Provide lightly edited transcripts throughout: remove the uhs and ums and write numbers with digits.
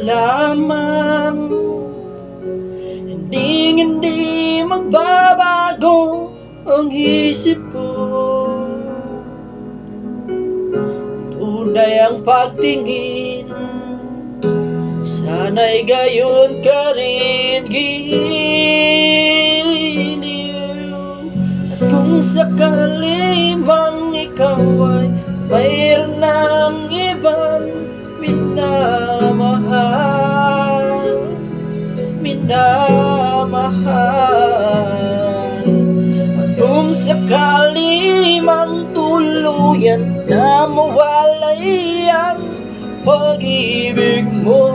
lamang, hindi magbabago ang isip ko. Tunay ang pagtingin, sana'y gayon ka rin giliw. At kung sakali mang ikaw ay mayroon ng ibang minamahal, at kung sakali mang tuluyan na mawalay ang pag-ibig mo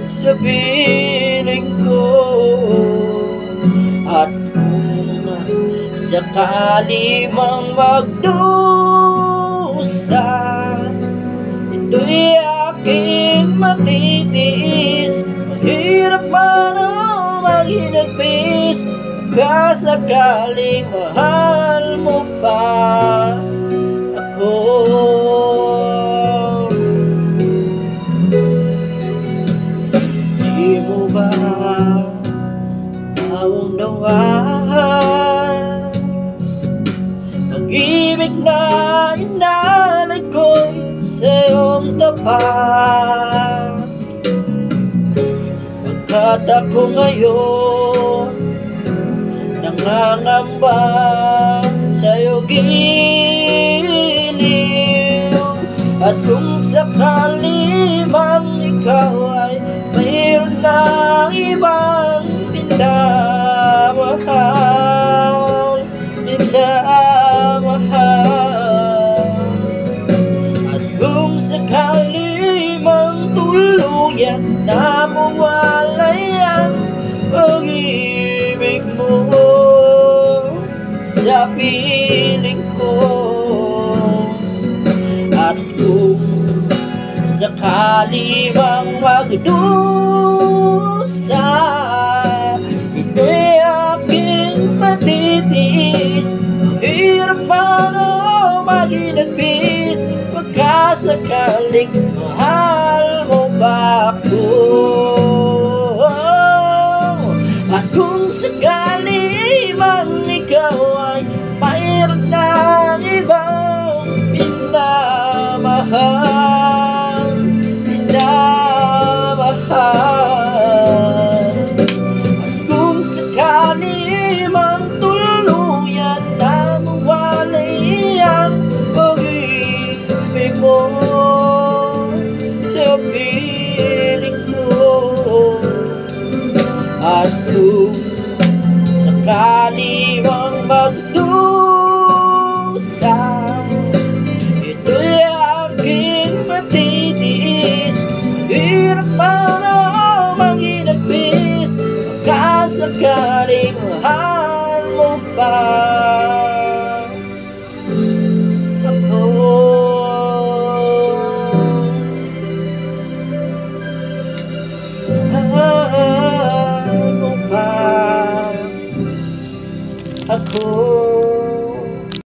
sa piling ko, at kung sakali mang magdusa, ito'y aking matitiis. Mahirap man o maghinagpis, pagkasakali mahal mo pa ako. Di mo ba naunawaan pag-ibig na inalay ko'y sa iyong tapat? Pagkat ako ngayon nangangamba sa iyong giliw, at kung sakali man ikaw ay mayroon na ibang minamahal, at kung sakali mang tuluyan na mawalay ang pag-ibig mo sa piling ko, at kung sakali mang magdusa, ito'y aking matitiis. Mahirap man o maghinagpis, pagkasakaling mahal mo ba ako? At kung sakali man ikaw ay mayroon ng ibang minamahal, at kung sakali man tuluyan na mawalay ang pag-ibig mo sa piling ko, at kung sakali mang magdusa, ito'y aking matitiis. Hirap man o maghinagpis, pagkasakali mahal mo pa ako. Mahal mo pa ako.